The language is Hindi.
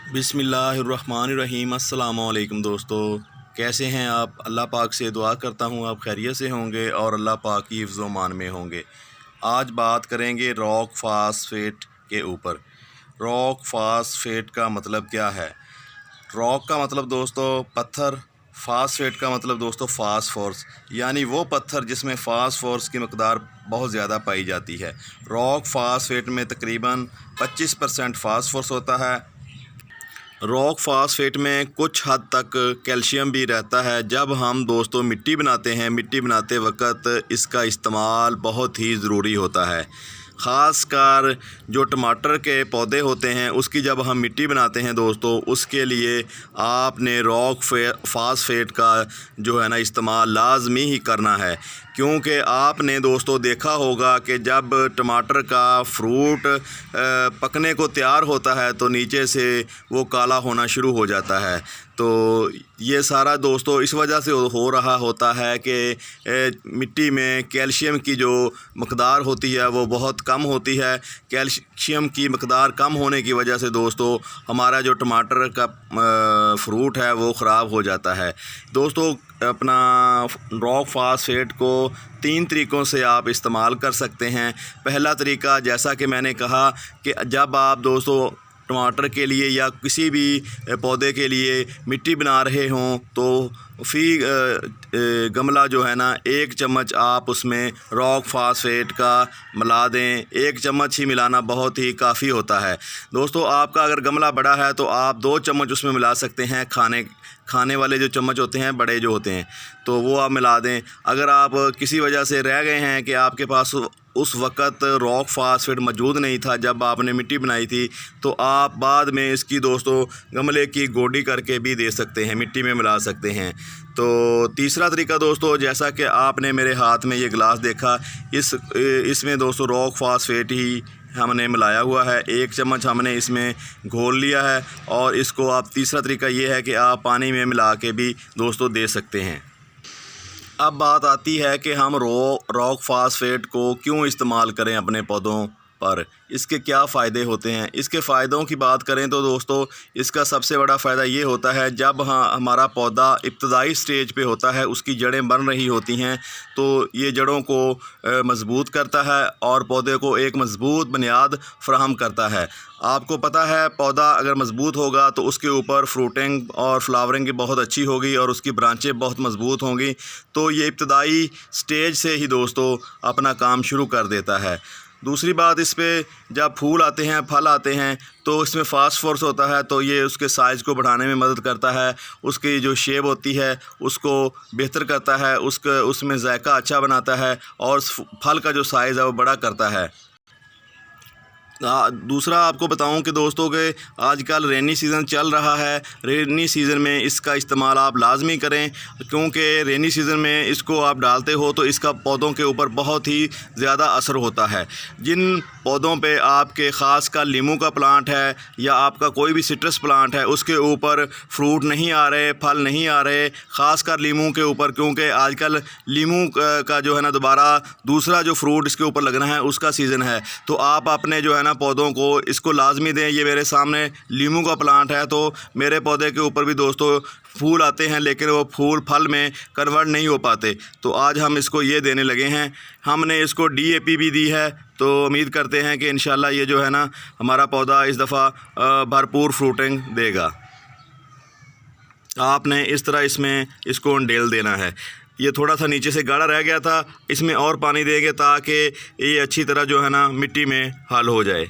बिस्मिल्लाहिर्रहमानिर्रहीम। अस्सलामुअलैकुम दोस्तों, कैसे हैं आप? अल्लाह पाक से दुआ करता हूँ आप खैरियत से होंगे और अल्लाह पाक की हिफ्ज़-ओ-मान में होंगे। आज बात करेंगे रॉक फास्फेट के ऊपर। रॉक फास्फेट का मतलब क्या है? रॉक का मतलब दोस्तों पत्थर, फास्फेट का मतलब दोस्तों फास्फोरस, यानी वो पत्थर जिसमें फास्फोरस की मकदार बहुत ज़्यादा पाई जाती है। रॉक फास्फेट में तकरीबन 25% फास्फोरस होता है। रॉक फास्फेट में कुछ हद तक कैल्शियम भी रहता है। जब हम दोस्तों मिट्टी बनाते हैं, मिट्टी बनाते वक्त इसका इस्तेमाल बहुत ही ज़रूरी होता है। ख़ासकर जो टमाटर के पौधे होते हैं उसकी जब हम मिट्टी बनाते हैं दोस्तों, उसके लिए आपने रॉक फास्फेट का जो है ना इस्तेमाल लाजमी ही करना है। क्योंकि आपने दोस्तों देखा होगा कि जब टमाटर का फ्रूट पकने को तैयार होता है तो नीचे से वो काला होना शुरू हो जाता है। तो ये सारा दोस्तों इस वजह से हो रहा होता है कि मिट्टी में कैल्शियम की जो मकदार होती है वो बहुत कम होती है। कैल्शियम की मकदार कम होने की वजह से दोस्तों हमारा जो टमाटर का फ्रूट है वो ख़राब हो जाता है। दोस्तों अपना रॉक फास्फेट को 3 तरीक़ों से आप इस्तेमाल कर सकते हैं। पहला तरीका, जैसा कि मैंने कहा कि जब आप दोस्तों टमाटर के लिए या किसी भी पौधे के लिए मिट्टी बना रहे हों तो गमला जो है ना 1 चम्मच आप उसमें रॉक फास्फेट का मिला दें। 1 चम्मच ही मिलाना बहुत ही काफ़ी होता है। दोस्तों आपका अगर गमला बड़ा है तो आप 2 चम्मच उसमें मिला सकते हैं। खाने वाले जो चम्मच होते हैं, बड़े जो होते हैं, तो वो आप मिला दें। अगर आप किसी वजह से रह गए हैं कि आपके पास उस वक़्त रॉक फास्फेट मौजूद नहीं था जब आपने मिट्टी बनाई थी, तो आप बाद में इसकी दोस्तों गमले की गोडी करके भी दे सकते हैं, मिट्टी में मिला सकते हैं। तो तीसरा तरीका दोस्तों, जैसा कि आपने मेरे हाथ में ये गिलास देखा, इसमें दोस्तों रॉक फास्फेट ही हमने मिलाया हुआ है। 1 चम्मच हमने इसमें घोल लिया है और इसको आप तीसरा तरीका ये है कि आप पानी में मिला के भी दोस्तों दे सकते हैं। अब बात आती है कि हम रॉक फास्फेट को क्यों इस्तेमाल करें अपने पौधों पर, इसके क्या फ़ायदे होते हैं। इसके फ़ायदों की बात करें तो दोस्तों इसका सबसे बड़ा फ़ायदा ये होता है, जब हमारा पौधा इब्तदाई स्टेज पे होता है, उसकी जड़ें बन रही होती हैं, तो ये जड़ों को मज़बूत करता है और पौधे को एक मज़बूत बुनियाद फ़राहम करता है। आपको पता है पौधा अगर मज़बूत होगा तो उसके ऊपर फ्रूटिंग और फ्लावरिंग बहुत अच्छी होगी और उसकी ब्रांचें बहुत मज़बूत होंगी। तो ये इब्तदाई स्टेज से ही दोस्तों अपना काम शुरू कर देता है। दूसरी बात, इस पे जब फूल आते हैं, फल आते हैं, तो इसमें फास्फोरस होता है, तो ये उसके साइज़ को बढ़ाने में मदद करता है। उसकी जो शेप होती है उसको बेहतर करता है, उसमें जायका अच्छा बनाता है और फल का जो साइज़ है वो बड़ा करता है। दूसरा आपको बताऊं कि दोस्तों के आजकल रेनी सीज़न चल रहा है। रेनी सीज़न में इसका इस्तेमाल आप लाजमी करें, क्योंकि रेनी सीज़न में इसको आप डालते हो तो इसका पौधों के ऊपर बहुत ही ज़्यादा असर होता है। जिन पौधों पे आपके ख़ास का लीमू का प्लांट है या आपका कोई भी सिट्रस प्लांट है, उसके ऊपर फ्रूट नहीं आ रहे, फल नहीं आ रहे, ख़ासकर लीमू के ऊपर, क्योंकि आजकल लीमू का जो है ना दोबारा दूसरा जो फ्रूट इसके ऊपर लगना है उसका सीज़न है। तो आप अपने जो है ना पौधों को इसको लाजमी दें। ये मेरे सामने लीमू का प्लांट है, तो मेरे पौधे के ऊपर भी दोस्तों फूल आते हैं, लेकिन वो फूल फल में कन्वर्ट नहीं हो पाते। तो आज हम इसको ये देने लगे हैं। हमने इसको DAP भी दी है, तो उम्मीद करते हैं कि इंशाल्लाह ये जो है ना हमारा पौधा इस दफ़ा भरपूर फ्रूटिंग देगा। आपने इस तरह इसमें इसको डेल देना है। ये थोड़ा सा नीचे से गाढ़ा रह गया था, इसमें और पानी देंगे ताकि ये अच्छी तरह जो है ना मिट्टी में हल हो जाए।